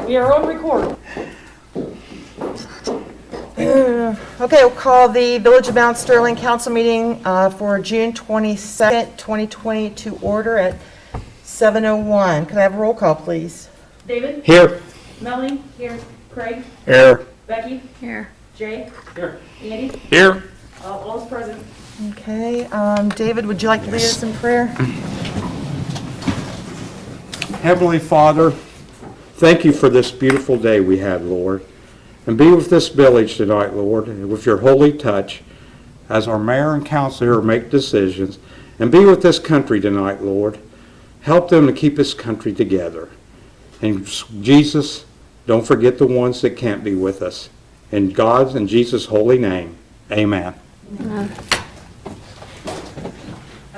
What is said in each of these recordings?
We are on record. Okay, we'll call the Village of Mount Sterling Council meeting for June 22nd, 2020 to order at 7:01. Could I have a roll call, please? David? Here. Melanie? Here. Craig? Here. Becky? Here. Jay? Here. Andy? Here. All is present. Okay, David, would you like to lead us in prayer? Heavenly Father, thank you for this beautiful day we had, Lord. And be with this village tonight, Lord, and with your holy touch as our mayor and council here make decisions. And be with this country tonight, Lord. Help them to keep this country together. And Jesus, don't forget the ones that can't be with us. In God's and Jesus' holy name, amen.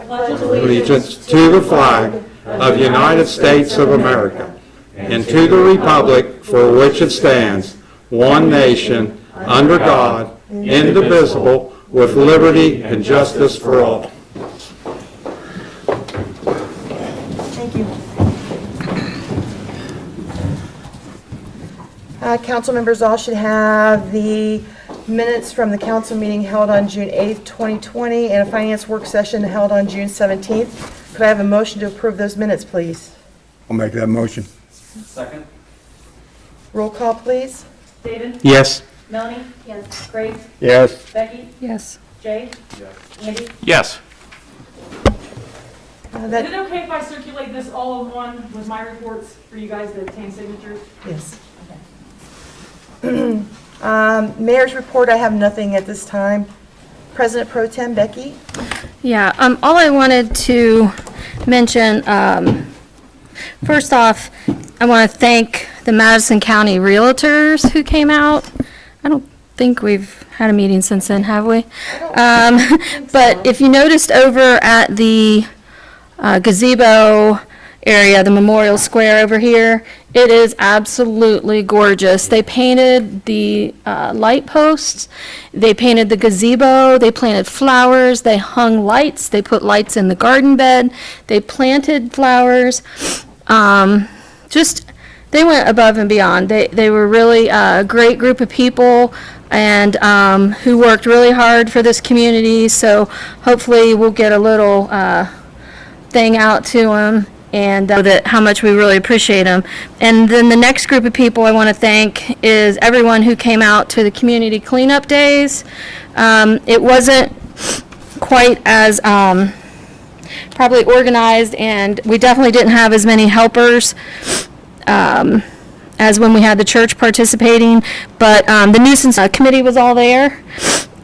Allegiance to the flag of the United States of America and to the republic for which it stands, one nation, under God, indivisible, with liberty and justice for all. Thank you. Council members all should have the minutes from the council meeting held on June 8th, 2020, and a finance work session held on June 17th. Could I have a motion to approve those minutes, please? I'll make that motion. Second. Roll call, please. David? Yes. Melanie? Yes. Craig? Yes. Becky? Yes. Jay? Yes. Andy? Yes. Is it okay if I circulate this all in one with my reports for you guys to obtain signatures? Yes. Mayor's report, I have nothing at this time. President Pro Tem Becky? Yeah, all I wanted to mention, first off, I want to thank the Madison County Realtors who came out. I don't think we've had a meeting since then, have we? But if you noticed over at the gazebo area, the Memorial Square over here, it is absolutely gorgeous. They painted the light posts, they painted the gazebo, they planted flowers, they hung lights, they put lights in the garden bed, they planted flowers. They went above and beyond. They were really a great group of people and who worked really hard for this community. So hopefully we'll get a little thing out to them and that how much we really appreciate them. And then the next group of people I want to thank is everyone who came out to the community cleanup days. It wasn't quite as probably organized, and we definitely didn't have as many helpers as when we had the church participating, but the nuisance committee was all there,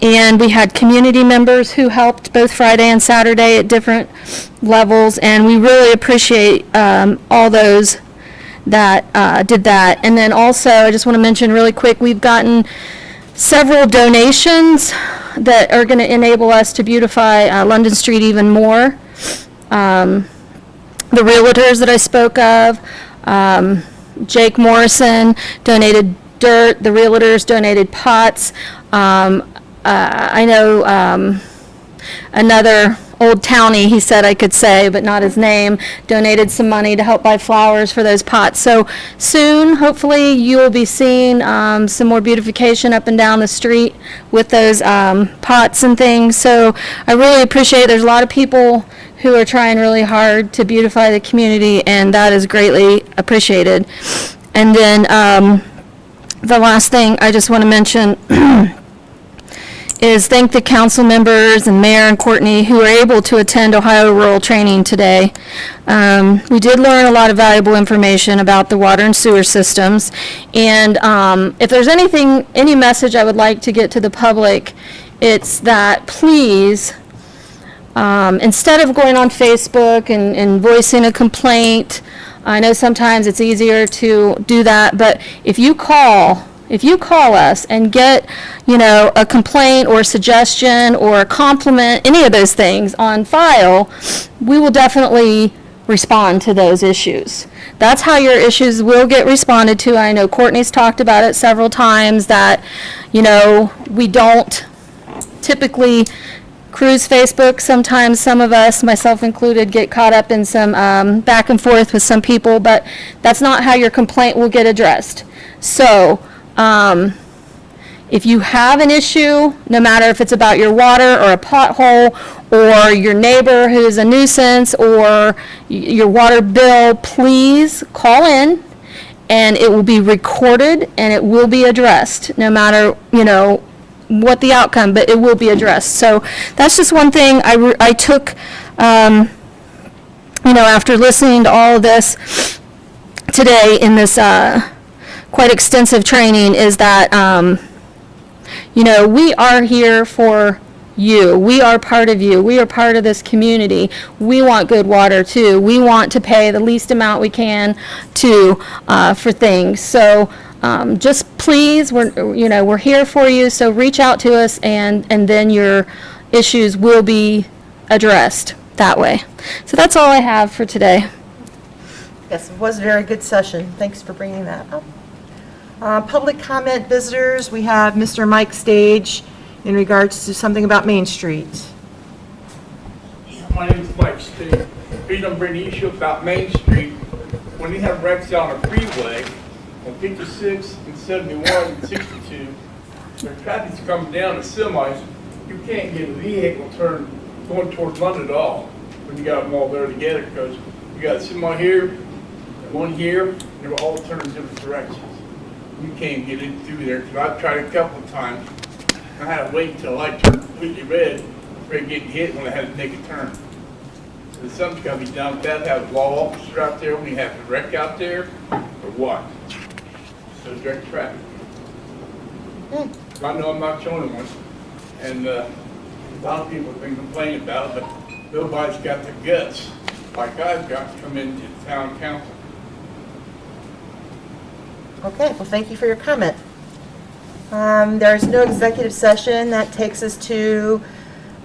and we had community members who helped both Friday and Saturday at different levels, and we really appreciate all those that did that. And then also, I just want to mention really quick, we've gotten several donations that are going to enable us to beautify London Street even more. The realtors that I spoke of, Jake Morrison donated dirt, the realtors donated pots. I know another old townie, he said I could say, but not his name, donated some money to help buy flowers for those pots. So soon, hopefully, you will be seeing some more beautification up and down the street with those pots and things. So I really appreciate it. There's a lot of people who are trying really hard to beautify the community, and that is greatly appreciated. And then the last thing I just want to mention is thank the council members and Mayor and Courtney who were able to attend Ohio Rural Training today. We did learn a lot of valuable information about the water and sewer systems. And if there's any message I would like to get to the public, it's that please, instead of going on Facebook and voicing a complaint, I know sometimes it's easier to do that, but if you call us and get, a complaint or a suggestion or a compliment, any of those things on file, we will definitely respond to those issues. That's how your issues will get responded to. I know Courtney's talked about it several times that, we don't typically cruise Facebook. Sometimes some of us, myself included, get caught up in some back and forth with some people, but that's not how your complaint will get addressed. So, if you have an issue, no matter if it's about your water or a pothole or your neighbor who's a nuisance or your water bill, please call in and it will be recorded and it will be addressed, no matter, what the outcome, but it will be addressed. So that's just one thing I took, after listening to all of this today in this quite extensive training, is that, we are here for you. We are part of you. We are part of this community. We want good water too. We want to pay the least amount we can for things. So just please, we're here for you. So reach out to us, and then your issues will be addressed that way. So that's all I have for today. Yes, it was a very good session. Thanks for bringing that up. Public comment visitors, we have Mr. Mike Stage in regards to something about Main Street. My name is Mike Stage. The reason I'm bringing the issue about Main Street, when they have wrecks on the freeway, on 56 and 71 and 62, when traffic's coming down the semis, you can't get a vehicle turned going towards London at all when you got them all there together, because you got a semi here, and one here, and they're all turning in different directions. You can't get in through there, because I've tried a couple of times. I had to wait until the light turned completely red before getting hit when I had to make a turn. So something's got to be done. That have law officers out there when you have to wreck out there, or what? So direct traffic. I know I'm not the only one, and a lot of people have been complaining about it, but nobody's got the guts like I've got to come into the town council. Okay, well, thank you for your comment. There's no executive session. That takes us to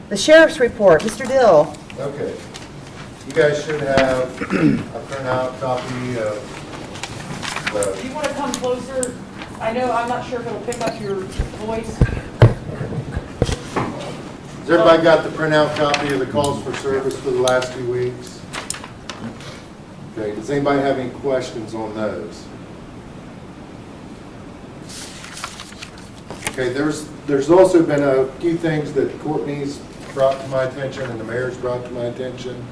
the sheriff's report. Mr. Dill. Okay. You guys should have a printout copy of Do the, you want to come closer? I'm not sure if it'll pick up your voice. has everybody got the printout copy of the calls for service for the last 2 weeks? Okay, does anybody have any questions on those? Okay, there's also been a few things that Courtney's brought to my attention and the mayor's brought to my attention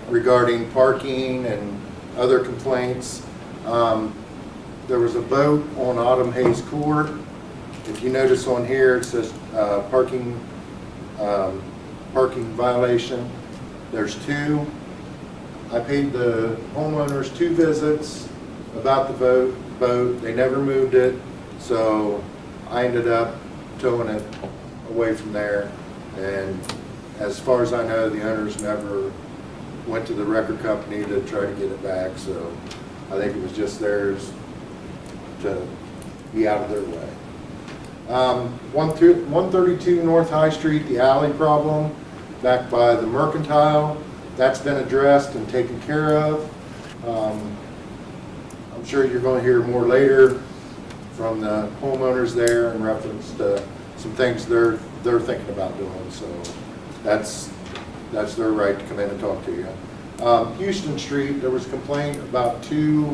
regarding parking and other complaints. There was a vote on Autumn Hayes Court. If you notice on here, it says parking violation. There's 2. I paid the homeowners 2 visits about the vote. They never moved it, so I ended up towing it away from there, and as far as I know, the owners never went to the record company to try to get it back, so I think it was just theirs to be out of their way. 132 North High Street, the alley problem back by the Mercantile, that's been addressed and taken care of. I'm sure you're going to hear more later from the homeowners there in reference to some things they're thinking about doing. So that's their right to come in and talk to you. Houston Street, there was a complaint about 2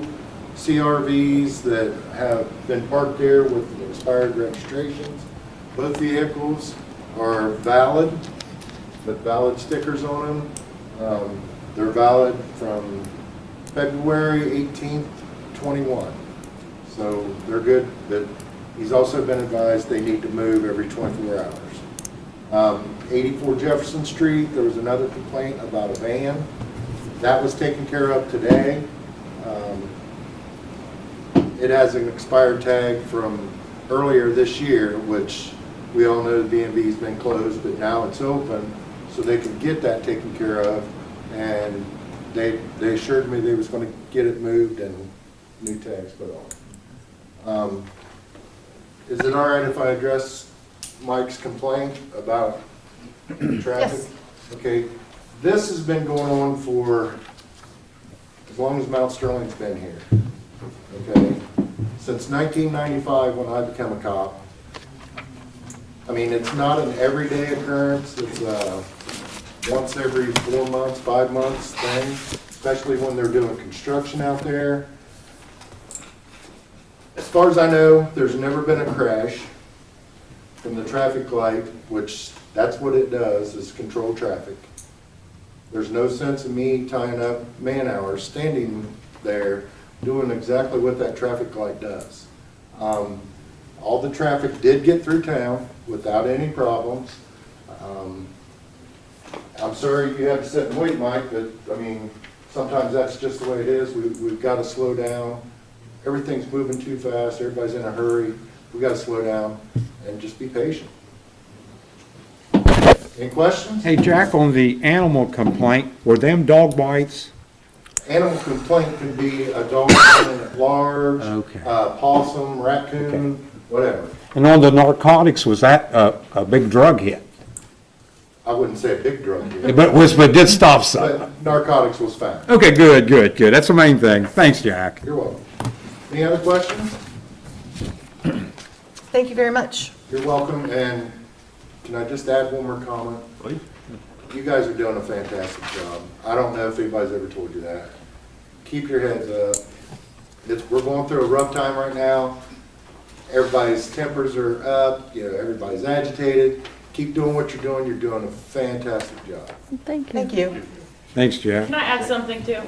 CRVs that have been parked there with expired registrations. Both vehicles are valid, with valid stickers on them. They're valid from February 18th, 21. So they're good, but he's also been advised they need to move every 24 hours. 84 Jefferson Street, there was another complaint about a van. That was taken care of today. It has an expired tag from earlier this year, which we all know the B&B's been closed, but now it's open, so they can get that taken care of. And they assured me they was going to get it moved and new tags put on. Is it all right if I address Mike's complaint about traffic? Yes. Okay, this has been going on for as long as Mount Sterling's been here. Okay, since 1995 when I became a cop. I mean, it's not an everyday occurrence. It's once every 4 months, 5 months thing, especially when they're doing construction out there. As far as I know, there's never been a crash from the traffic light, which that's what it does, is control traffic. There's no sense in me tying up man-hours, standing there, doing exactly what that traffic light does. All the traffic did get through town without any problems. I'm sorry you had to sit and wait, Mike, but, I mean, sometimes that's just the way it is. We've got to slow down. Everything's moving too fast, everybody's in a hurry. We've got to slow down and just be patient. Any questions? Hey, Jack, on the animal complaint, were them dog bites? Animal complaint could be a dog at large, Okay. possum, raccoon, whatever. And on the narcotics, was that a big drug hit? I wouldn't say a big drug deal, But did stop some? but narcotics was found. Okay, good. That's the main thing. Thanks, Jack. You're welcome. Any other questions? Thank you very much. You're welcome, and can I just add one more comment? Please. You guys are doing a fantastic job. I don't know if anybody's ever told you that. Keep your heads up. We're going through a rough time right now. Everybody's tempers are up, everybody's agitated. Keep doing what you're doing. You're doing a fantastic job. Thank you. Thank you. Thanks, Jack. Can I add something too,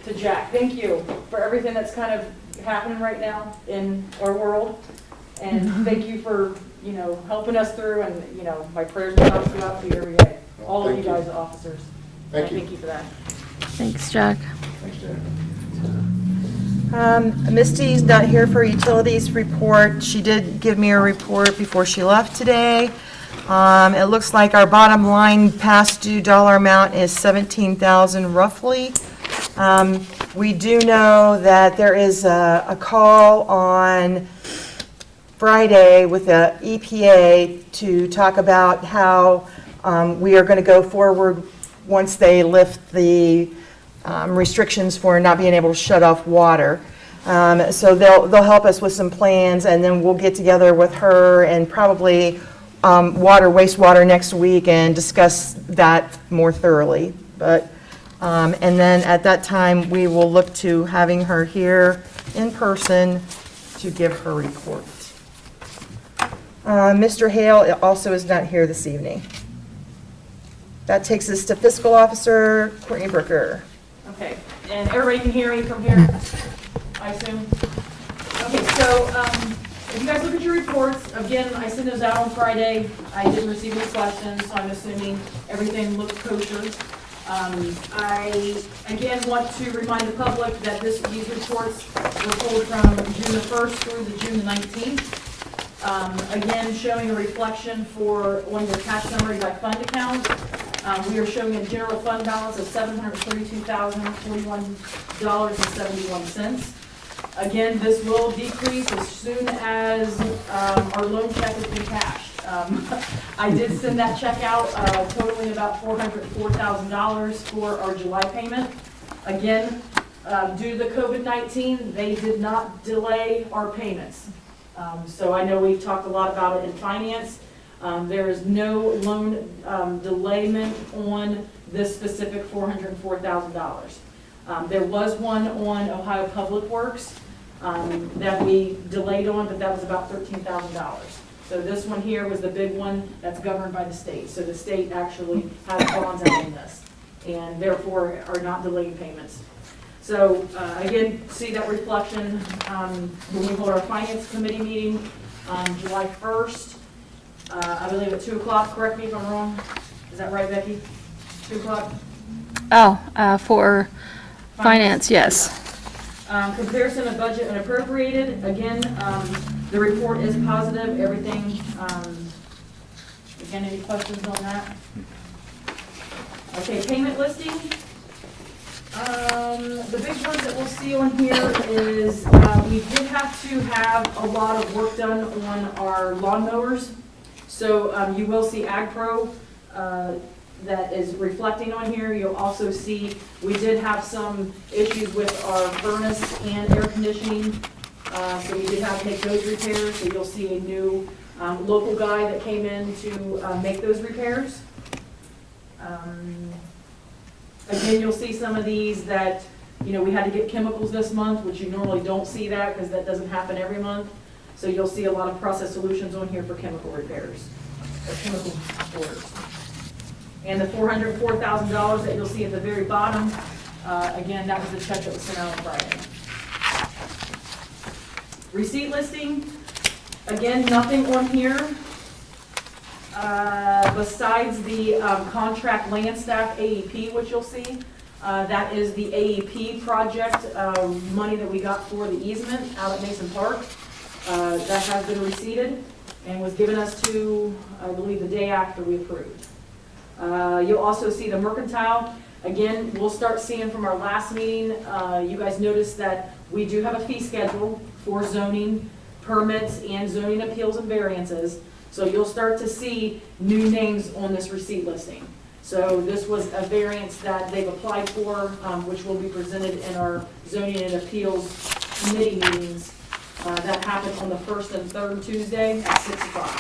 to Jack? Thank you for everything that's kind of happening right now in our world. And thank you for, helping us through, and, my prayers go out to you every day. All of you Thank you. guys, officers. Thank you. Thank you for that. Thanks, Jack. Thanks, Jack. Misty's not here for utilities report. She did give me a report before she left today. It looks like our bottom line past due dollar amount is $17,000 roughly. We do know that there is a call on Friday with the EPA to talk about how we are going to go forward once they lift the restrictions for not being able to shut off water. So they'll help us with some plans, and then we'll get together with her and probably wastewater next week and discuss that more thoroughly. But and then at that time, we will look to having her here in person to give her report. Mr. Hale also is not here this evening. That takes us to Fiscal Officer Courtney Brooker. Okay, and everybody can hear me from here, I assume? Okay, so, if you guys look at your reports, again, I sent those out on Friday. I didn't receive any questions, so I'm assuming everything looks kosher. I, again, want to remind the public that these reports were pulled from June the 1st through the June the 19th. Again, showing a reflection on your cash summary by fund account. We are showing a general fund balance of $732,041.71. Again, this will decrease as soon as our loan check has been cashed. I did send that check out totaling about $404,000 for our July payment. Again, due to the COVID-19, they did not delay our payments. So I know we've talked a lot about it in finance. There is no loan delayment on this specific $404,000. There was one on Ohio Public Works that we delayed on, but that was about $13,000. So this one here was the big one that's governed by the state. So the state actually has bonds out in this, and therefore are not delaying payments. So again, see that reflection when we hold our Finance Committee meeting on July 1st. I believe at 2 o'clock, correct me if I'm wrong. Is that right, Becky? 2 o'clock? Oh, for finance, yes. Comparison of budget and appropriated, again, the report is positive, everything, again, any questions on that? Okay, payment listing. The big ones that we'll see on here is, we did have to have a lot of work done on our lawnmowers. So, you will see AgPro, that is reflecting on here. You'll also see, we did have some issues with our furnace and air conditioning. So we did have to make those repairs. So you'll see a new, local guy that came in to, make those repairs. Again, you'll see some of these that, we had to get chemicals this month, which you normally don't see that because that doesn't happen every month. So you'll see a lot of Process Solutions on here for chemical repairs, or chemical orders. And the $404,000 that you'll see at the very bottom, again, that was the check that was sent out on Friday. Receipt listing, again, nothing on here besides the contract land staff AEP, which you'll see. That is the AEP project money that we got for the easement out at Mason Park. That has been receipted and was given us to, I believe, the day after we approved. You'll also see the mercantile. Again, we'll start seeing from our last meeting, you guys noticed that we do have a fee schedule for zoning permits and zoning appeals and variances. So you'll start to see new names on this receipt listing. So this was a variance that they've applied for, which will be presented in our zoning and appeals committee meetings that happen on the first and third Tuesday at 6 o'clock.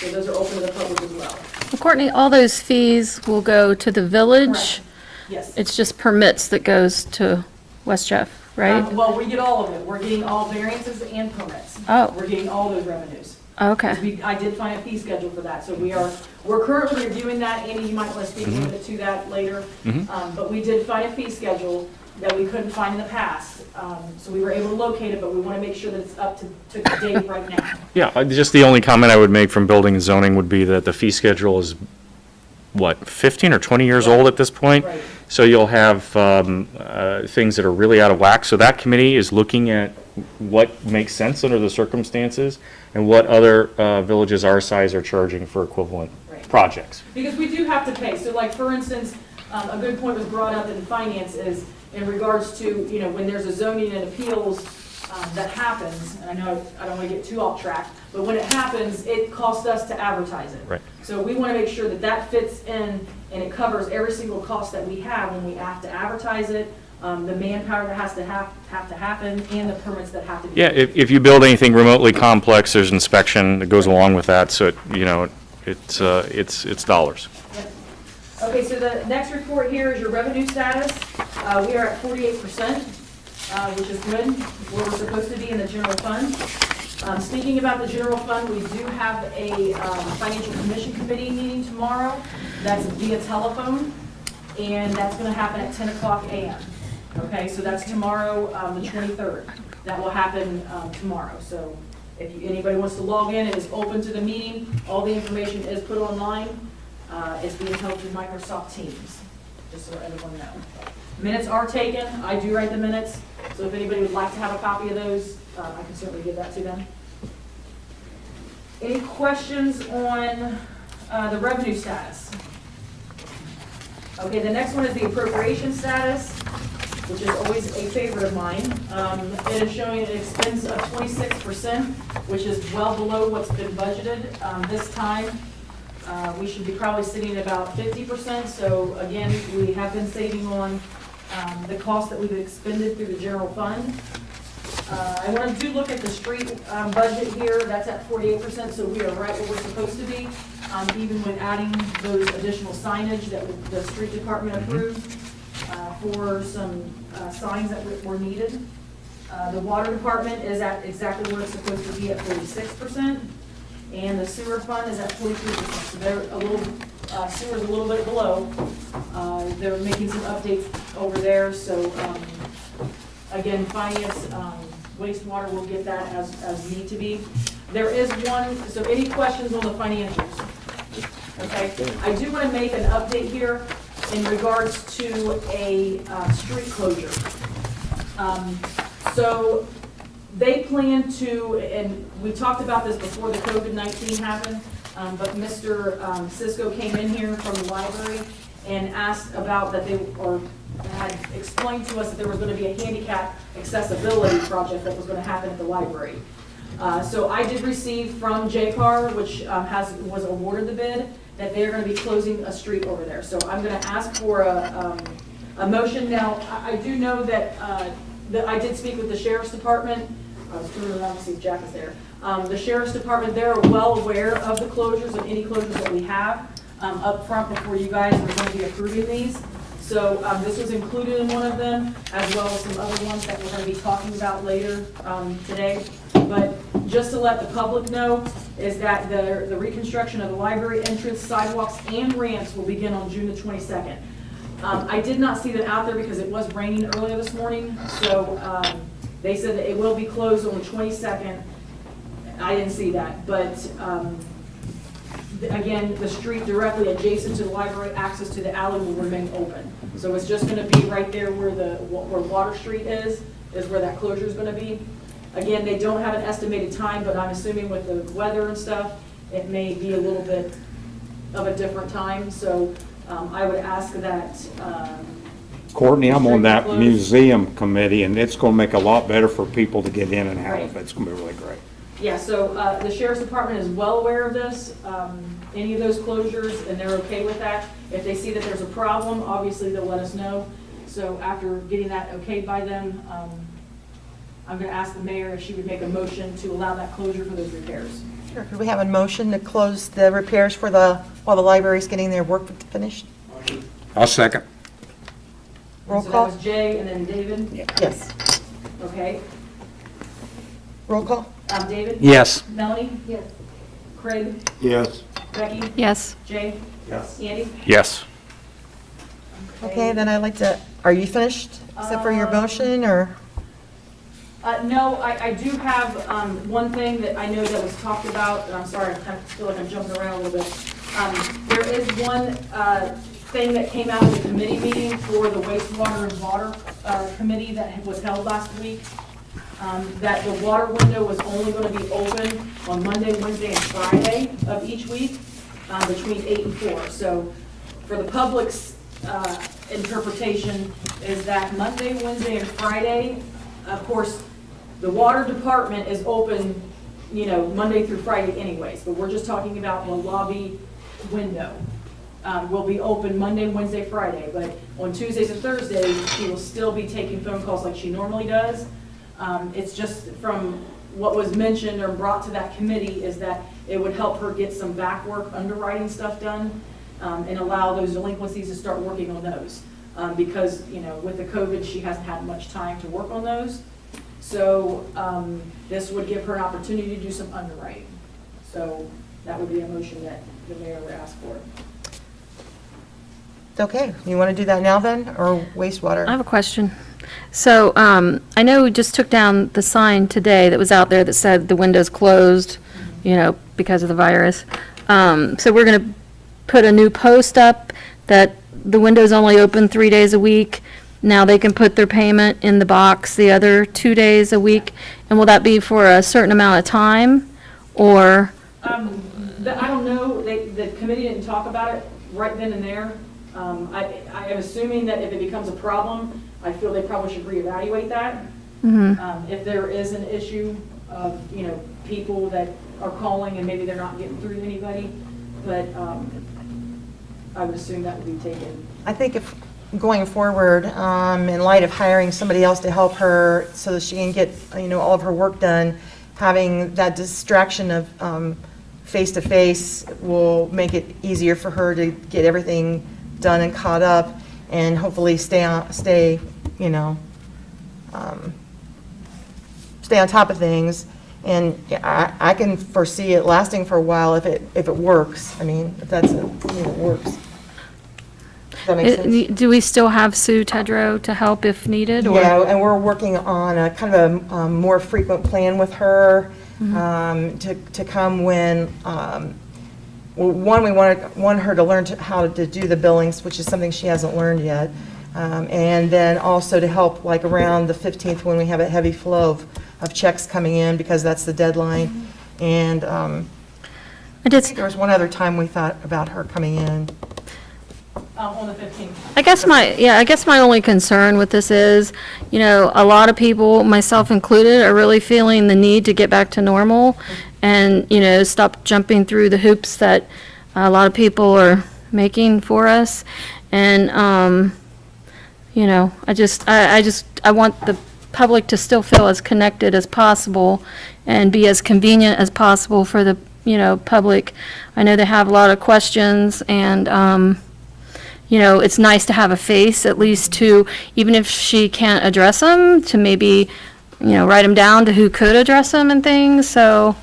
So those are open to the public as well. Courtney, all those fees will go to the village? Correct. Yes. It's just permits that goes to West Jeff, right? Well, we get all of it. We're getting all variances and permits. Oh. We're getting all those revenues. Okay. I did find a fee schedule for that, so we're currently reviewing that. Andy, you might want to speak a little bit to that later. But we did find a fee schedule that we couldn't find in the past. So we were able to locate it, but we want to make sure that it's up to date right now. Yeah, just the only comment I would make from building and zoning would be that the fee schedule is, what, 15 or 20 years old at this point? Right. So you'll have things that are really out of whack. So that committee is looking at what makes sense under the circumstances and what other villages our size are charging for equivalent Right. projects. Because we do have to pay. So like, for instance, a good point was brought up in finance is in regards to, when there's a zoning and appeals that happens, and I know I don't want to get too off track, but when it happens, it costs us to advertise it. Right. So we want to make sure that that fits in and it covers every single cost that we have when we have to advertise it, the manpower that has to have to happen, and the permits that have to be. Yeah, if you build anything remotely complex, there's inspection that goes along with that. So, it's dollars. Yep. Okay, so the next report here is your revenue status. We are at 48%, which is good, where we're supposed to be in the general fund. Speaking about the general fund, we do have a financial commission committee meeting tomorrow. That's via telephone, and that's going to happen at 10 o'clock a.m. Okay, so that's tomorrow, the 23rd. That will happen tomorrow. So if anybody wants to log in, it is open to the meeting. All the information is put online. It's being held through Microsoft Teams, just so everyone knows. Minutes are taken. I do write the minutes. So if anybody would like to have a copy of those, I can certainly give that to them. Any questions on the revenue status? Okay, the next one is the appropriation status, which is always a favorite of mine. It is showing an expense of 26%, which is well below what's been budgeted. This time, we should be probably sitting at about 50%. So again, we have been saving on the cost that we've expended through the general fund. I want to look at the street budget here. That's at 48%, so we are right where we're supposed to be, even when adding those additional signage that the street department approved for some signs that were needed. The water department is at exactly where it's supposed to be at 46%, and the sewer fund is at 43%. So they're a little, sewer's a little bit below. They're making some updates over there, so again, finance, wastewater will get that as need to be. There is one, so any questions on the financials? Okay, I do want to make an update here in regards to a street closure. So they plan to, and we talked about this before the COVID-19 happened, but Mr. Cisco came in here from the library and asked about that had explained to us that there was going to be a handicap accessibility project that was going to happen at the library. So I did receive from JCAR, which was awarded the bid, that they're going to be closing a street over there. So I'm going to ask for a motion. Now, I do know that I did speak with the Sheriff's Department. I was turning around to see if Jack is there. The Sheriff's Department, they're well aware of the closures and any closures that we have. up front before you guys are going to be approving these. So this was included in one of them, as well as some other ones that we're going to be talking about later today. But just to let the public know, is that the reconstruction of the library entrance, sidewalks, and ramps will begin on June the 22nd. I did not see them out there because it was raining earlier this morning, so they said that it will be closed on the 22nd. I didn't see that, but again, the street directly adjacent to the library, access to the alley will remain open. So it's just gonna be right there where Water Street is where that closure is gonna be. Again, they don't have an estimated time, but I'm assuming with the weather and stuff, it may be a little bit of a different time, so I would ask that, Courtney, I'm on that Closed. museum committee, and it's gonna make a lot better for people to get in and out of it. Right. It's gonna be really great. yeah, so the sheriff's department is well aware of this, any of those closures, and they're okay with that. If they see that there's a problem, obviously they'll let us know. So after getting that okayed by them, I'm gonna ask the mayor if she would make a motion to allow that closure for those repairs. Sure. Could we have a motion to close the repairs for while the library's getting their work finished? I'll second. Roll So call? that was Jay and then David, Yes. okay? Roll call? David? Yes. Melanie? Yes. Craig? Yes. Becky? Yes. Jay? Yes. Andy? Yes. Okay, then I'd like to, are you finished? Except for your motion, or? No, I do have one thing that I know that was talked about, and I'm sorry, I kind of feel like I'm jumping around a little bit. There is one thing that came out of the committee meeting for the wastewater and water committee that was held last week, that the water window was only going to be open on Monday, Wednesday, and Friday of each week, between 8 and 4. So for the public's interpretation is that Monday, Wednesday, and Friday, of course, the water department is open, Monday through Friday anyways, but we're just talking about the lobby window. Will be open Monday, Wednesday, Friday, but on Tuesdays and Thursdays, she will still be taking phone calls like she normally does. It's just from what was mentioned or brought to that committee is that it would help her get some back work underwriting stuff done, and allow those delinquencies to start working on those. Because, with the COVID, she hasn't had much time to work on those. So this would give her an opportunity to do some underwriting. So that would be a motion that the mayor would ask for. Okay, you want to do that now then, or wastewater? I have a question. So, I know we just took down the sign today that was out there that said the window's closed, because of the virus. So we're gonna put a new post up that the window's only open 3 days a week. Now they can put their payment in the box the other 2 days a week. And will that be for a certain amount of time, or? I don't know, the committee didn't talk about it right then and there. I am assuming that if it becomes a problem, I feel they probably should reevaluate that. If there is an issue of, people that are calling and maybe they're not getting through to anybody, but I would assume that would be taken. I think if, going forward, in light of hiring somebody else to help her so that she can get, all of her work done, having that distraction of face-to-face will make it easier for her to get everything done and caught up, and hopefully stay on top of things. And I can foresee it lasting for a while if it works. I mean, if it works. Does that make sense? Do we still have Sue Tedrow to help if needed, or? Yeah, and we're working on a kind of a more frequent plan with her to come when, one, we want her to learn how to do the billings, which is something she hasn't learned yet. And then also to help like around the 15th when we have a heavy flow of checks coming in, because that's the deadline. And I think there was one other time we thought about her coming in. On the 15th. I guess my only concern with this is, a lot of people, myself included, are really feeling the need to get back to normal and, stop jumping through the hoops that a lot of people are making for us. And, I want the public to still feel as connected as possible and be as convenient as possible for the public. I know they have a lot of questions, and, it's nice to have a face, at least to, even if she can't address them, to maybe, write them down to who could address them and things. So,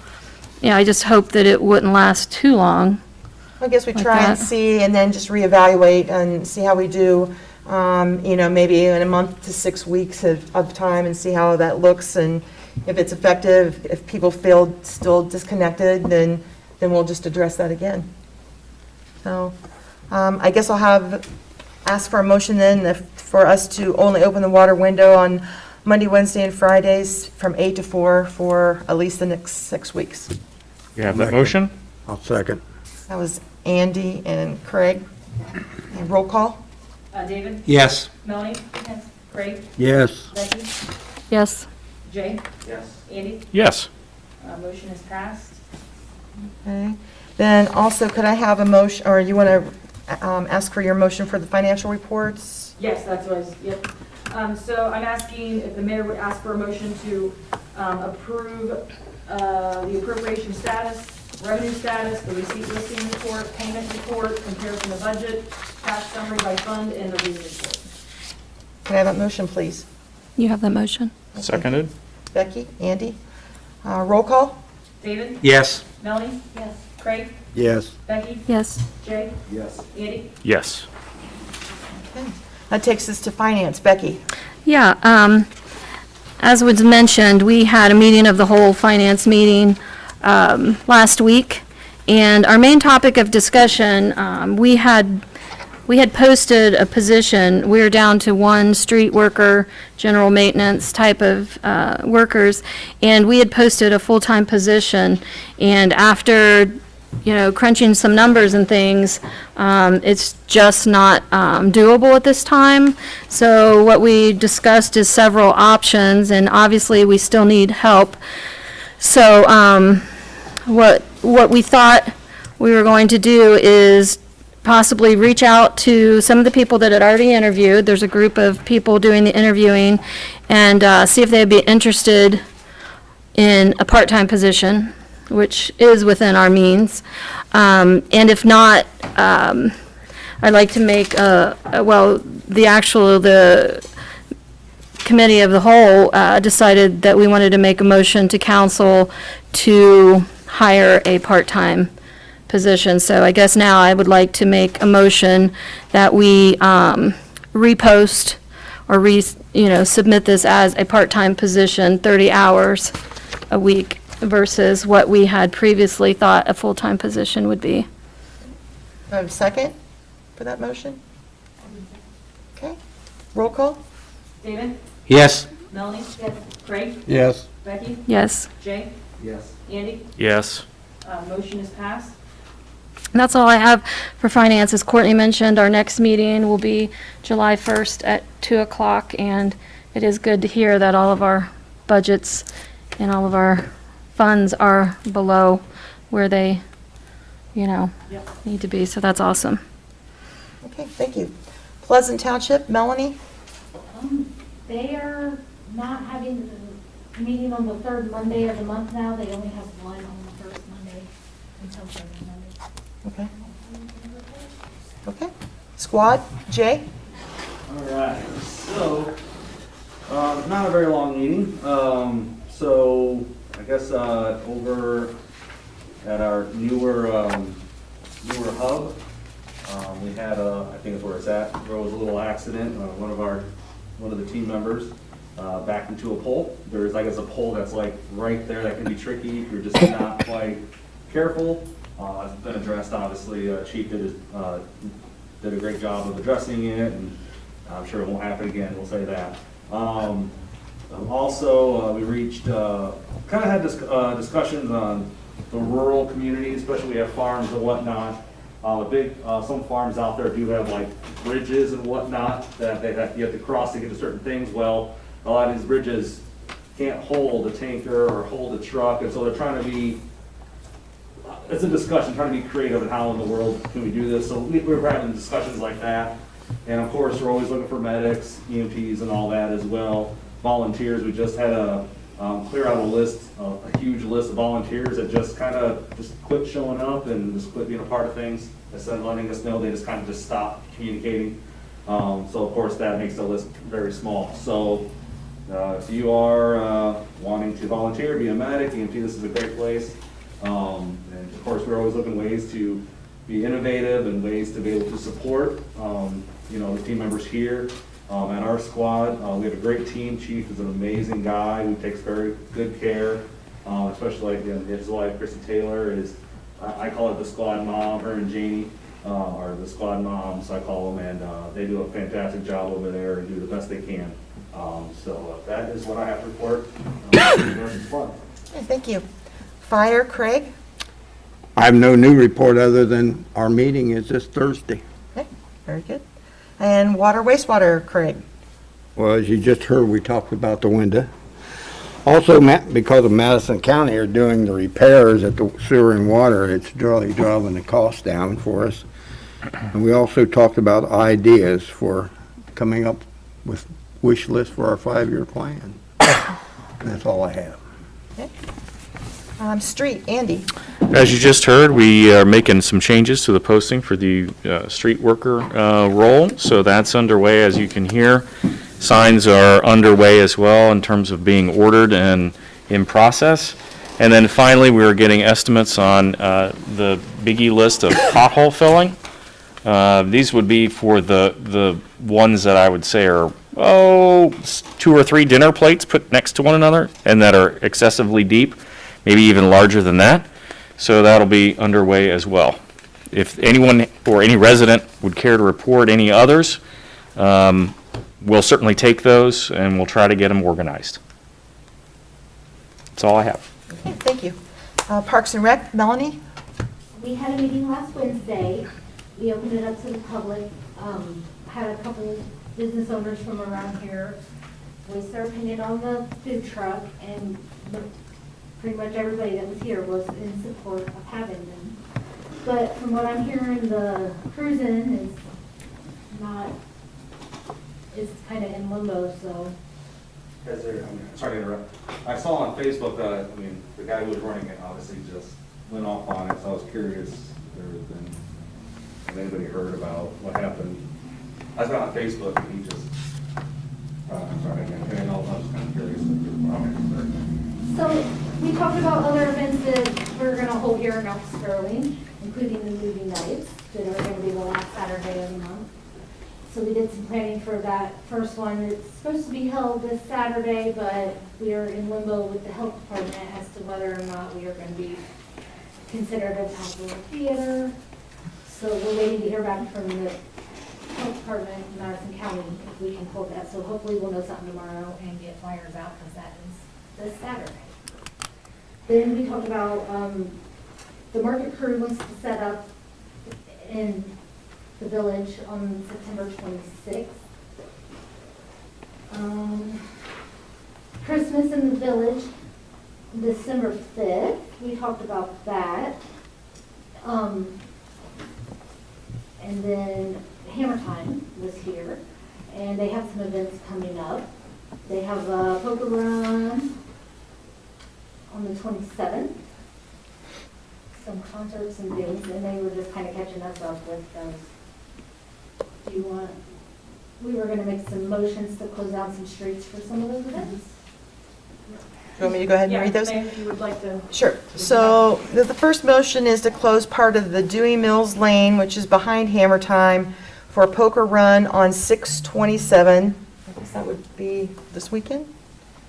I just hope that it wouldn't last too long. I guess we Like try and that. see, and then just reevaluate and see how we do, maybe in a month to 6 weeks of time, and see how that looks, and if it's effective. If people feel still disconnected, then we'll just address that again. So, I guess I'll ask for a motion then for us to only open the water window on Monday, Wednesday, and Fridays from 8 to 4 for at least the next 6 weeks. You have that motion? I'll second. That was Andy and Craig. And roll call? David? Yes. Melanie? Yes. Craig? Yes. Becky? Yes. Jay? Yes. Andy? Yes. Motion is passed. Okay. Then also, could I have a motion, or you want to ask for your motion for the financial reports? Yes, that's what I was, yep. So I'm asking if the mayor would ask for a motion to approve the appropriation status, revenue status, the receipt listing report, payment report, comparison of budget, cash summary by fund, and the reading report. Can I have that motion, please? You have that motion? Seconded? Becky, Andy? Roll call? David? Yes. Melanie? Yes. Craig? Yes. Becky? Yes. Jay? Yes. Andy? Yes. Okay. That takes us to finance. Becky? Yeah, as was mentioned, we had a meeting of the whole finance meeting last week, and our main topic of discussion, we had posted a position. We were down to one street worker, general maintenance type of workers, and we had posted a full-time position. And after, crunching some numbers and things, it's just not doable at this time. So what we discussed is several options, and obviously we still need help. So what we thought we were going to do is possibly reach out to some of the people that had already interviewed. There's a group of people doing the interviewing, and see if they'd be interested in a part-time position, which is within our means. And if not, I'd like to make the committee of the whole decided that we wanted to make a motion to council to hire a part-time position. So I guess now I would like to make a motion that we repost or submit this as a part-time position, 30 hours a week versus what we had previously thought a full-time position would be. Do I have a second for that motion? Okay. Roll call? David? Yes. Melanie? Yes. Craig? Yes. Becky? Yes. Jay? Yes. Andy? Yes. Motion is passed. And that's all I have for finance. As Courtney mentioned, our next meeting will be July 1st at 2 o'clock, and it is good to hear that all of our budgets and all of our funds are below where they, Yep. need to be, so that's awesome. Okay, thank you. Pleasant Township, Melanie? They are not having the meeting on the third Monday of the month now. They only have one on the first Monday until third Monday. Okay. Okay. Squad, Jay? All right, so, not a very long meeting. So I guess over at our newer hub, we had I think it's where it's at, there was a little accident. One of the team members backed into a pole. There's, I guess, a pole that's like right there that can be tricky if you're just not quite careful. It's been addressed, obviously. Chief did a great job of addressing it, and I'm sure it won't happen again, we'll say that. Also, we reached, kind of had discussions on the rural communities, especially we have farms and whatnot. Some farms out there do have like bridges and whatnot that you have to cross to get to certain things. Well, a lot of these bridges can't hold a tanker or hold a truck, and so they're trying to be, it's a discussion, trying to be creative in how in the world can we do this. So we're having discussions like that. And of course, we're always looking for medics, EMTs and all that as well. Volunteers, we just had a clear out a huge list of volunteers that just kind of just quit showing up and just quit being a part of things. Instead of letting us know, they just kind of just stopped communicating. So of course that makes the list very small. So if you are wanting to volunteer, be a medic, EMT, this is a great place. And of course, we're always looking ways to be innovative and ways to be able to support, the team members here at our squad. We have a great team. Chief is an amazing guy who takes very good care, especially like his wife, Chrissy Taylor, is, I call it the squad mom. Her and Janie are the squad moms, I call them, and they do a fantastic job over there and do the best they can. So that is what I have to report. Okay, thank you. Fire, Craig? I have no new report other than our meeting is this Thursday. Okay, very good. And water, wastewater, Craig? Well, as you just heard, we talked about the window. Also, because of Madison County are doing the repairs at the sewer and water, it's really driving the cost down for us. And we also talked about ideas for coming up with wish list for our 5-year plan. That's all I have. Okay. Street, Andy? As you just heard, we are making some changes to the posting for the street worker role, so that's underway, as you can hear. Signs are underway as well in terms of being ordered and in process. And then finally, we are getting estimates on the biggie list of pothole filling. These would be for the ones that I would say are, 2 or 3 dinner plates put next to one another and that are excessively deep, maybe even larger than that. So that'll be underway as well. If anyone or any resident would care to report any others, we'll certainly take those and we'll try to get them organized. That's all I have. Okay, thank you. Parks and Rec, Melanie? We had a meeting last Wednesday. We opened it up to the public, had a couple business owners from around here voice their opinion on the food truck, and pretty much everybody that was here was in support of having them. But from what I'm hearing, the cruising is kind of in limbo, so. Sorry to interrupt. I saw on Facebook that, the guy who was running it obviously just went off on it, so I was curious if anybody heard about what happened. I was on Facebook and he just, I'm sorry, I was kind of curious. So we talked about other events that we're going to hold here in North Sterling, including the movie nights that are going to be the last Saturday of the month. So we did some planning for that first one. It's supposed to be held this Saturday, but we are in limbo with the health department as to whether or not we are going to be considered an outdoor theater. So we're waiting to hear back from the health department in Madison County if we can hold that. So hopefully we'll know something tomorrow and get flyers out, because that is this Saturday. Then we talked about the market crew wants to set up in the village on September 26th. Christmas in the village, December 5th. We talked about that. And then Hammer Time was here, and they have some events coming up. They have a poker run on the 27th, some concerts and things, and they were just kind of catching us up with those. Do you want, we were going to make some motions to close out some streets for some of those events. Do you want me to go ahead and read those? Yeah, if you would like to. Sure. So the first motion is to close part of the Dewey Mills Lane, which is behind Hammer Time, for a poker run on 6/27. I guess that would be this weekend?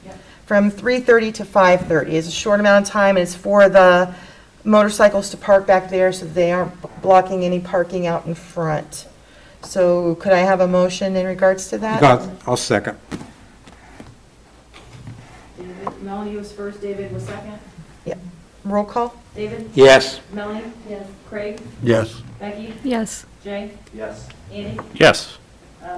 Yep. From 3:30 to 5:30. It's a short amount of time, and it's for the motorcycles to park back there so they aren't blocking any parking out in front. So could I have a motion in regards to that? I'll second. Melanie was first, David was second. Roll call? David? Yes. Melanie? Yes. Craig? Yes. Becky? Yes. Jay? Yes. Andy? Yes.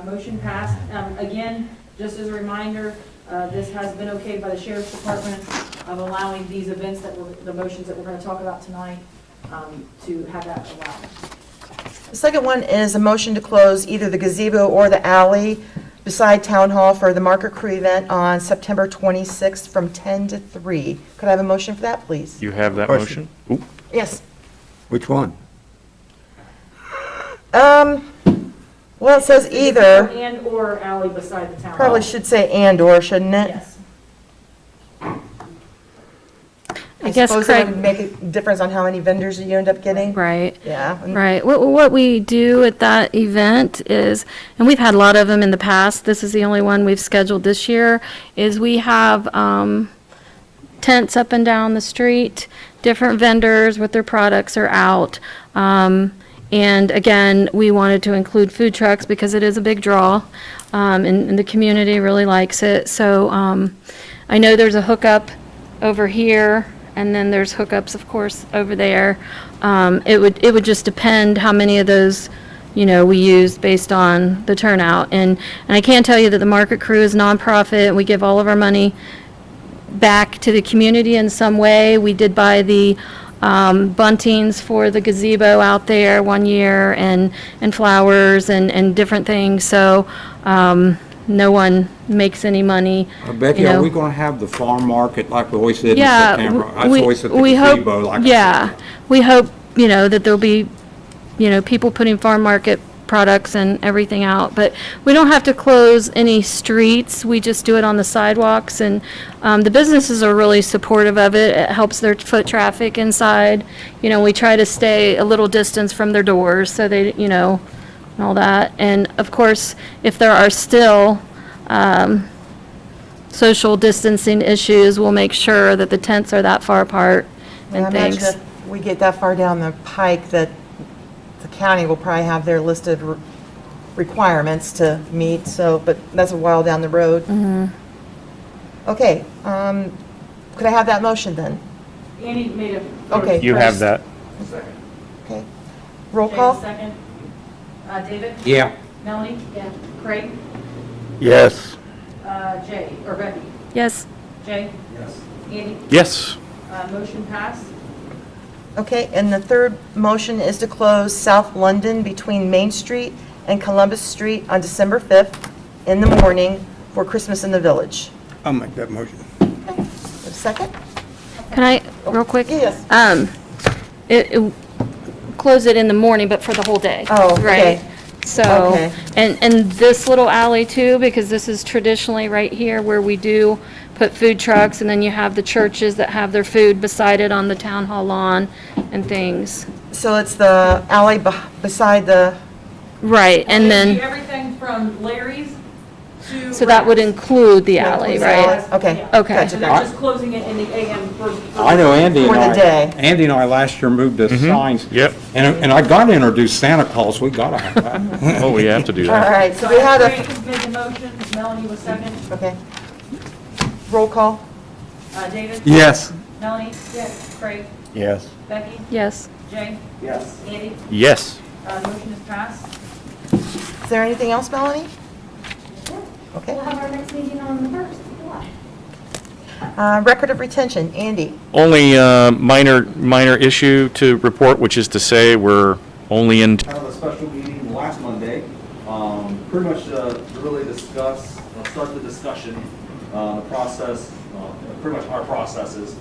Motion passed. Again, just as a reminder, this has been okayed by the Sheriff's Department of allowing these events the motions that we're going to talk about tonight, to have that allowed. The second one is a motion to close either the gazebo or the alley beside Town Hall for the Market Crew event on September 26th from 10 to 3. Could I have a motion for that, please? You have that Question. motion? Ooh. Yes. Which one? Well, it says either. And/or alley beside the town hall. Probably should say and/or, shouldn't it? Yes. I guess suppose that Craig, would make a difference on how many vendors you end up getting. right. Yeah. and- Right. What we do at that event is, and we've had a lot of them in the past, this is the only one we've scheduled this year, is we have tents up and down the street, different vendors with their products are out. And again, we wanted to include food trucks because it is a big draw, and the community really likes it. So I know there's a hookup over here, and then there's hookups, of course, over there. It would just depend how many of those, we used based on the turnout. And I can tell you that the Market Crew is nonprofit. We give all of our money back to the community in some way. We did buy the buntings for the gazebo out there one year, and flowers and different things. So no one makes any money. Becky, you are know. we going to have the farm market like we always did in Yeah, September? That's we, always at the we hope, gazebo, like I yeah, said. we hope, that there'll be, people putting farm market products and everything out, but we don't have to close any streets, we just do it on the sidewalks, and the businesses are really supportive of it. It helps their foot traffic inside. We try to stay a little distance from their doors, so they, and all that. And of course, if there are still social distancing issues, we'll make sure that the tents are that far apart I and imagine things. if we get that far down the pike that the county will probably have their listed requirements to meet, so, but that's a while down the road. Okay, could I have that motion then? Andy made a. Okay. You have that. Okay. Roll Jay, call? second. David? Yeah. Melanie? Yeah. Craig? Yes. Jay, or Becky? Yes, Jay? Yes. Andy? Yes. Motion passed. Okay, and the third motion is to close South London between Main Street and Columbus Street on December 5th in the morning for Christmas in the Village. I'll make that motion. A second? can I, real quick? Yes. Close it in the morning, but for the whole day. Oh, okay. Right? So, Okay. and this little alley too, because this is traditionally right here where we do put food trucks, and then you have the churches that have their food beside it on the town hall lawn and things. So it's the alley beside the, Right, and It'll be then, everything from Larry's to. so that would Ralph's. include the alley, includes the right? alley. Okay. Yeah. Okay. So they're just closing it in the AM for. I know Andy and For the day. Andy and I last year moved the signs. Yep. And I got to introduce Santa Claus, we got to have that. Oh, we have to do all that. right, so So we had Craig made the motion, Melanie was second. okay. Roll call? David? Yes. Melanie? Yes. Craig? Yes. Becky? Yes. Jay? Yes. Andy? Yes. Motion is passed. Is there anything else, Melanie? Okay. We'll have our next meeting on the 1st of July. Record of retention, Andy. Only minor issue to report, which is to say we're only in Kind of a special meeting last Monday, pretty much to really discuss, start the discussion, the process, pretty much our processes.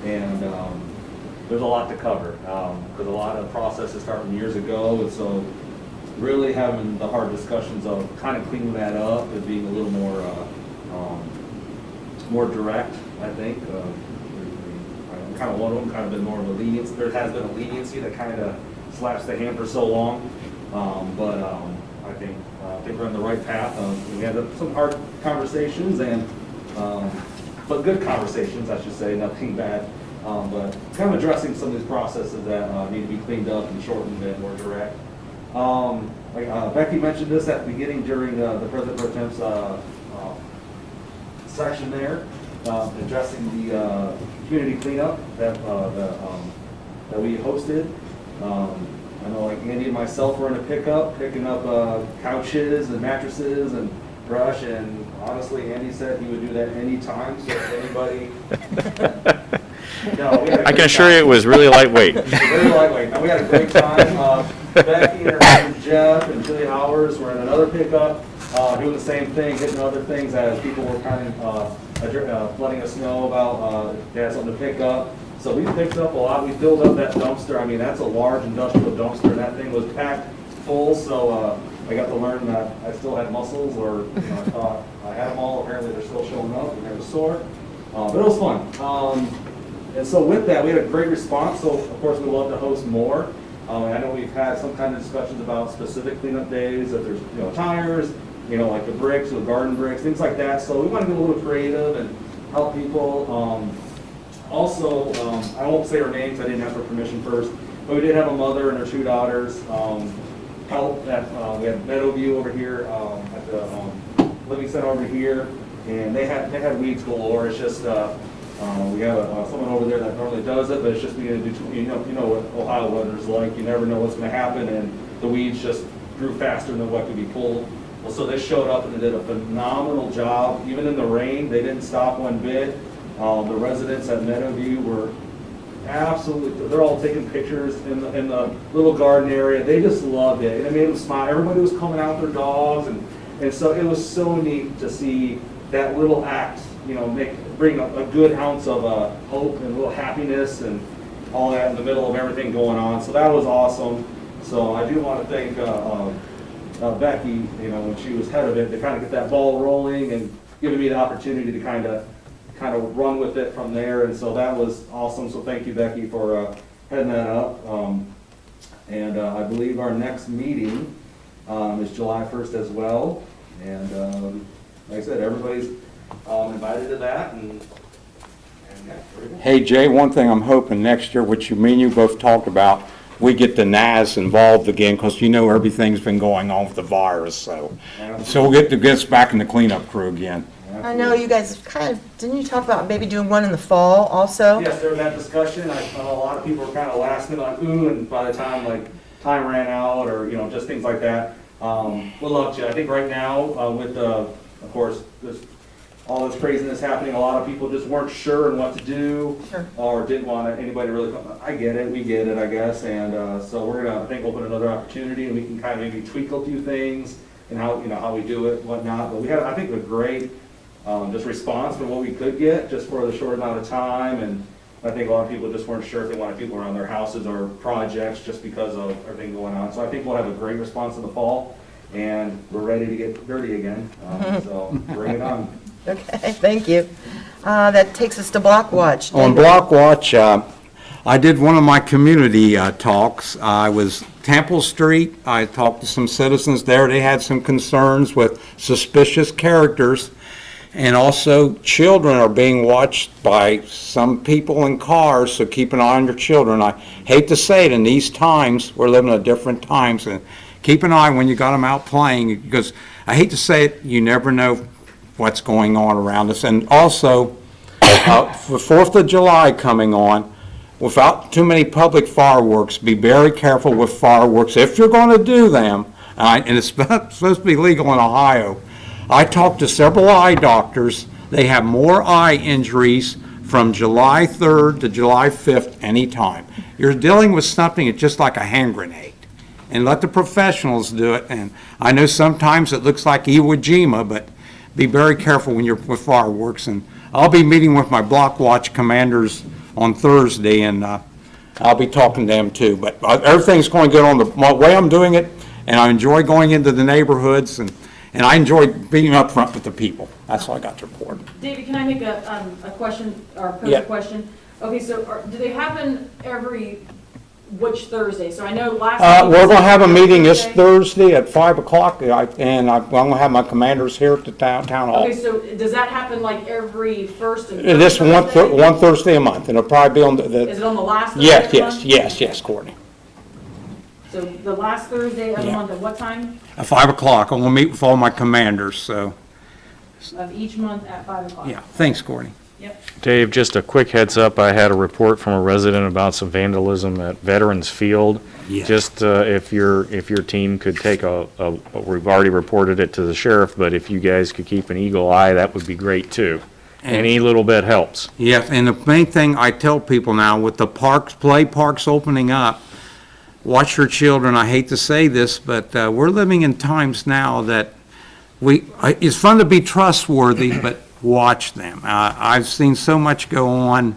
And there's a lot to cover, because a lot of processes start from years ago, and so really having the hard discussions of kind of cleaning that up and being a little more direct, I think. Kind of one of them, kind of been more of a leniency, there has been a leniency that kind of slaps the hand for so long. But I think we're on the right path. We had some hard conversations and, but good conversations, I should say, nothing bad. But kind of addressing some of these processes that need to be cleaned up and shortened and more direct. Becky mentioned this at the beginning during the President Pro Tem's section there, addressing the community cleanup that we hosted. I know like Andy and myself were in a pickup, picking up couches and mattresses and brush, and honestly, Andy said he would do that anytime, so if anybody... No, we had a I can great assure you time. it was really lightweight. Very lightweight. And we had a great time. Becky and her husband Jeff and Julie Howers were in another pickup. doing the same thing, hitting other things as people were kind of letting us know about they had something to pick up. So we picked up a lot. We filled up that dumpster. I mean, that's a large industrial dumpster, and that thing was packed full. So I got to learn that I still had muscles, or I thought I had them all. Apparently, they're still showing up, and they were sore. But it was fun. And so with that, we had a great response. So of course, we love to host more. I know we've had some kind of discussions about specific cleanup days, that there's, tires, like the bricks, the garden bricks, things like that. So we want to get a little creative and help people. Also, I won't say her names, I didn't ask for permission first, but we did have a mother and her 2 daughters help at, we had Meadowview over here, at the Living Center over here, and they had weeds galore. It's just, we have someone over there that normally does it, but it's just beginning to do, you know what Ohio weather's like, you never know what's gonna happen, and the weeds just grew faster than what could be pulled. Well, so they showed up and they did a phenomenal job, even in the rain, they didn't stop one bit. The residents at Meadowview were absolutely, they're all taking pictures in the little garden area. They just loved it, and it made them smile. Everybody was coming out with their dogs, and so it was so neat to see that little act, bring a good ounce of hope and a little happiness and all that in the middle of everything going on. So that was awesome. So I do want to thank Becky, when she was head of it, to kind of get that ball rolling and giving me the opportunity to kind of run with it from there, and so that was awesome. So thank you, Becky, for heading that up. And I believe our next meeting is July 1st as well. And like I said, everybody's invited to that. And yeah, very good. Hey, Jay, one thing I'm hoping next year, which me and you both talked about, we get the NAS involved again, because everything's been going on with the virus, so we'll get us back in the cleanup crew again. I know you guys didn't you talk about maybe doing one in the fall also? Yes, there was that discussion. I know a lot of people were kind of last minute on, and by the time time ran out, or just things like that. We'd love to. I think right now, with of course, all this craziness happening, a lot of people just weren't sure on what to do, Sure. or didn't want anybody to really come. I get it, we get it, I guess, and so we're gonna, I think, open another opportunity, and we can kind of maybe tweak a few things and how we do it, whatnot. But we had, I think, a great just response for what we could get just for the short amount of time, and I think a lot of people just weren't sure if they wanted people around their houses or projects just because of everything going on. So I think we'll have a great response in the fall, and we're ready to get dirty again. So bring it on. Okay, thank you. That takes us to Block Watch. On David. Block Watch, I did one of my community talks. I was Temple Street. I talked to some citizens there. They had some concerns with suspicious characters, and also children are being watched by some people in cars, so keep an eye on your children. I hate to say it, in these times, we're living at different times, and keep an eye when you got them out playing, because I hate to say it, you never know what's going on around us. And also, for 4th of July coming on, without too many public fireworks, be very careful with fireworks if you're going to do them, and it's supposed to be legal in Ohio. I talked to several eye doctors. They have more eye injuries from July 3rd to July 5th anytime. You're dealing with something that's just like a hand grenade. And let the professionals do it. And I know sometimes it looks like Iwo Jima, but be very careful when you're with fireworks. And I'll be meeting with my Block Watch commanders on Thursday, and I'll be talking to them too. But everything's going good on the way I'm doing it, and I enjoy going into the neighborhoods, and I enjoy being up front with the people. That's all I got to report. David, can I make a question, or pose Yeah. a question? Okay, so do they happen which Thursday? So I know last. We're going to have a meeting this Thursday at 5 o'clock, and I'm going to have my commanders here at the town hall. Okay, so does that happen like every first and? This third Thursday? one Thursday a month, and it'll probably be on the. Is it on the last Thursday of the month? Yes, Courtney. So the last Thursday of the Yeah. month, at what time? At 5 o'clock, I'm going to meet with all my commanders, so, Of each month at 5 o'clock? yeah. Thanks, Courtney. Yep. Dave, just a quick heads up, I had a report from a resident about some vandalism at Veterans Field. Yeah. Just if your team could take we've already reported it to the sheriff, but if you guys could keep an eagle eye, that would be great too. Any little bit helps. Yes, and the main thing I tell people now, with the play parks opening up, watch your children. I hate to say this, but we're living in times now that it's fun to be trustworthy, but watch them. I've seen so much go on,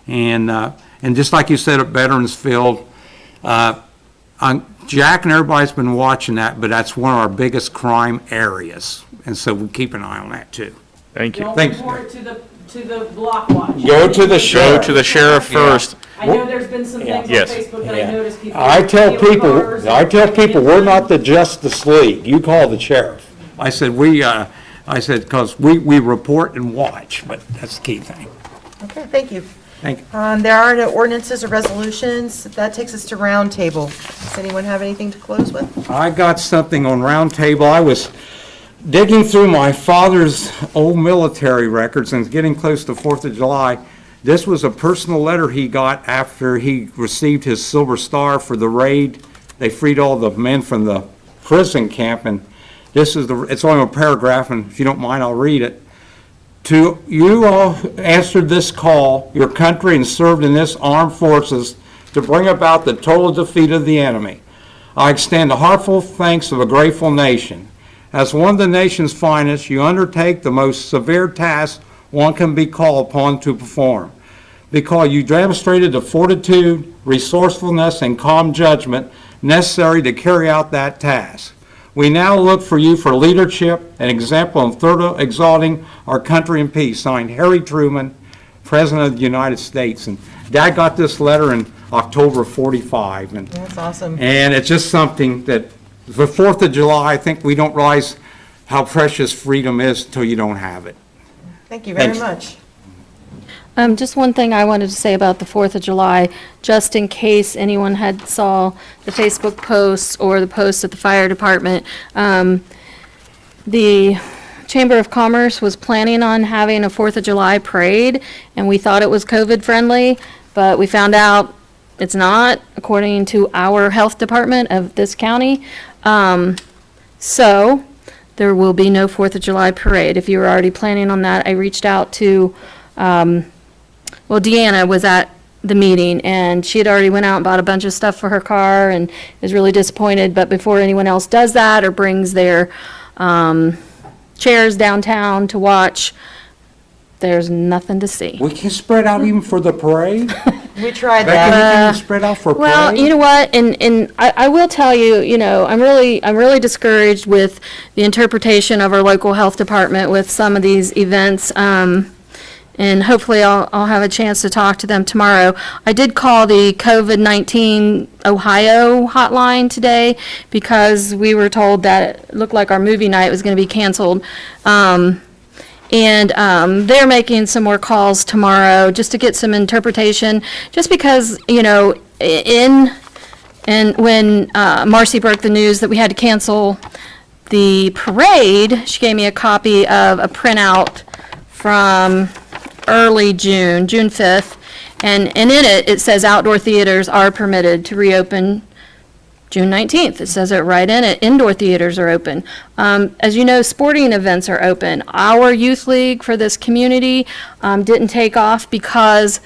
and just like you said at Veterans Field, Jack and everybody's been watching that, but that's one of our biggest crime areas, and so we keep an eye on that too. Thank you. Don't Thanks. report it to the block watch. Go to the Go sheriff. to the sheriff first. I know there's been some things on Yes. Facebook that I noticed people. I tell stealing people, cars we're not the Justice League. You call the sheriff. I said, because we report and watch, but that's the key thing. Okay, thank you. Thank you. There are no ordinances or resolutions. That takes us to roundtable. Does anyone have anything to close with? I got something on Roundtable. I was digging through my father's old military records and getting close to 4th of July. This was a personal letter he got after he received his Silver Star for the raid. They freed all the men from the prison camp, and it's only a paragraph, and if you don't mind, I'll read it. To you all answered this call, your country, and served in this armed forces to bring about the total defeat of the enemy. I extend a heartfelt thanks of a grateful nation. As one of the nation's finest, you undertake the most severe task one can be called upon to perform, because you demonstrated the fortitude, resourcefulness, and calm judgment necessary to carry out that task. We now look for you for leadership and example in thoroughly exalting our country in peace. Signed, Harry Truman, President of the United States. And Dad got this letter in October of '45. That's awesome. And it's just something that, the 4th of July, I think we don't realize how precious freedom is until you don't have it. Thank you very Thanks. much. Just one thing I wanted to say about the 4th of July, just in case anyone had saw the Facebook posts or the posts at the fire department. The Chamber of Commerce was planning on having a 4th of July parade, and we thought it was COVID-friendly, but we found out it's not, according to our health department of this county. So there will be no 4th of July parade. If you were already planning on that, I reached out to, Deanna was at the meeting, and she had already went out and bought a bunch of stuff for her car and is really disappointed, but before anyone else does that or brings their chairs downtown to watch, there's nothing to see. We can spread out even for the parade? We tried Becky, that. we can spread out for Well, parade? you know what, and I will tell you, I'm really discouraged with the interpretation of our local health department with some of these events, and hopefully I'll have a chance to talk to them tomorrow. I did call the COVID-19 Ohio hotline today because we were told that it looked like our movie night was going to be canceled. And they're making some more calls tomorrow just to get some interpretation, just because, when Marcy broke the news that we had to cancel the parade, she gave me a copy of a printout from early June 5th, and in it says outdoor theaters are permitted to reopen June 19th. It says it right in it. Indoor theaters are open. As you know, sporting events are open. Our youth league for this community didn't take off because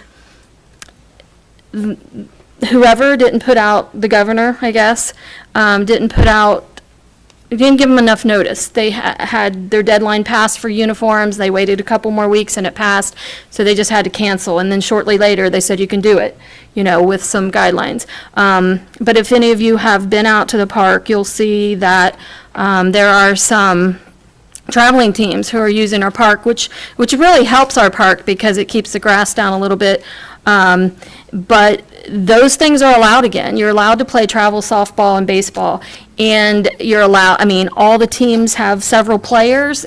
whoever didn't put out, the governor, I guess, didn't give them enough notice. They had their deadline passed for uniforms. They waited a couple more weeks and it passed, so they just had to cancel. And then shortly later, they said you can do it, with some guidelines. But if any of you have been out to the park, you'll see that there are some traveling teams who are using our park, which really helps our park because it keeps the grass down a little bit. But those things are allowed again. You're allowed to play travel softball and baseball, and all the teams have several players.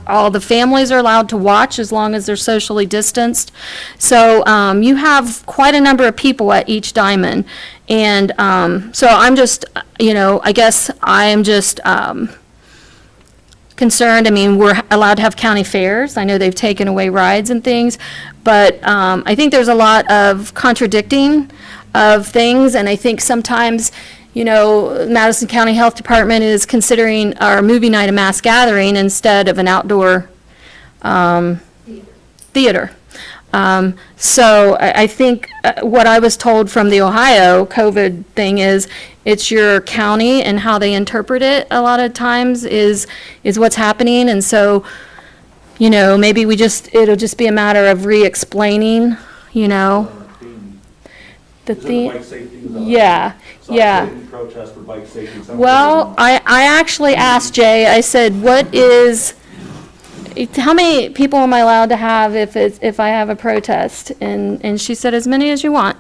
All the families are allowed to watch as long as they're socially distanced. So you have quite a number of people at each diamond. And so I'm just, I guess I am just concerned. We're allowed to have county fairs. I know they've taken away rides and things, but I think there's a lot of contradicting of things, and I think sometimes, Madison County Health Department is considering our movie night a mass gathering instead of an outdoor theater. So I think what I was told from the Ohio COVID thing is it's your county and how they interpret it a lot of times is what's happening. And so, you know, maybe it'll just be a matter of re-explaining, you know, the theme. Bike safety? Yeah, yeah. Protest for bike safety. Well, I actually asked Jay, I said, how many people am I allowed to have if I have a protest? And she said, as many as you want.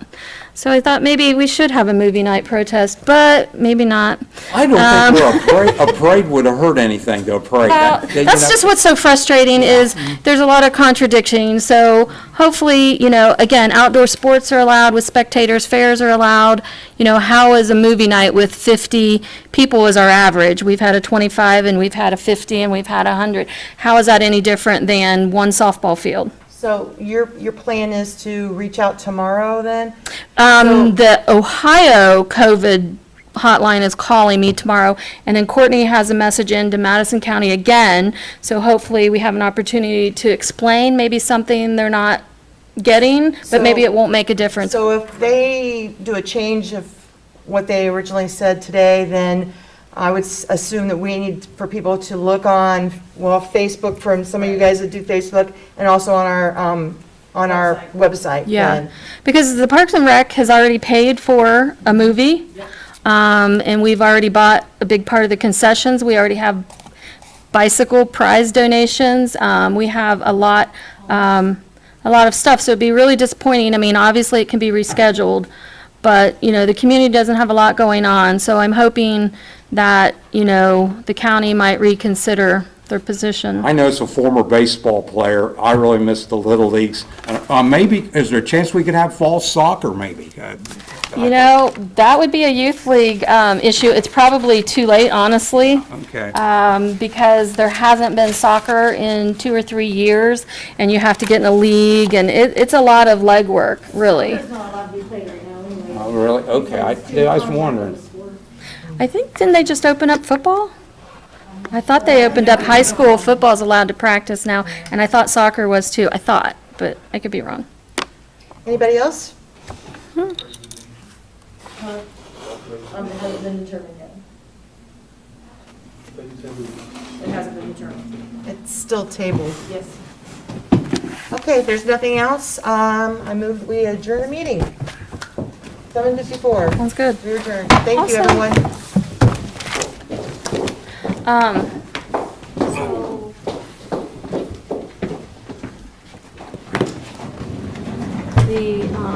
So I thought maybe we should have a movie night protest, but maybe not. I don't think a parade would have hurt anything to a parade. Well, that's just what's so frustrating is there's a lot of contradictions. So hopefully, you know, again, outdoor sports are allowed with spectators, fairs are allowed. You know, how is a movie night with 50 people is our average? We've had a 25 and we've had a 50 and we've had 100. How is that any different than one softball field? So your plan is to reach out tomorrow then? The Ohio COVID hotline is calling me tomorrow, and then Courtney has a message into Madison County again, so hopefully we have an opportunity to explain maybe something they're not getting, but maybe it won't make a difference. So if they do a change of what they originally said today, then I would assume that we need for people to look on, well, Facebook from some of you guys that do Facebook, and also on our website. Yeah, then. because the Parks and Rec has already paid for a movie, and we've already bought a big part of the concessions. We already have bicycle prize donations. We have a lot of stuff, so it'd be really disappointing. I mean, obviously, it can be rescheduled, but, you know, the community doesn't have a lot going on, so I'm hoping that, you know, the county might reconsider their position. I know as a former baseball player, I really miss the little leagues. Maybe, is there a chance we could have fall soccer maybe? You know, that would be a youth league issue. It's probably too late, honestly. Okay. Because there hasn't been soccer in 2 or 3 years, and you have to get in a league, and it's a lot of legwork, really. It's not allowed to be played right now anyway. Oh, really? Okay, I was wondering. I think, didn't they just open up football? I thought they opened up high school football's allowed to practice now, and I thought soccer was too. I thought, but I could be wrong. Anybody else? It hasn't been determined yet. It hasn't been determined. It's still tabled. Yes. Okay, if there's nothing else, I move that we adjourn the meeting. 7:54. Sounds good. We adjourn. Thank you, Awesome. everyone.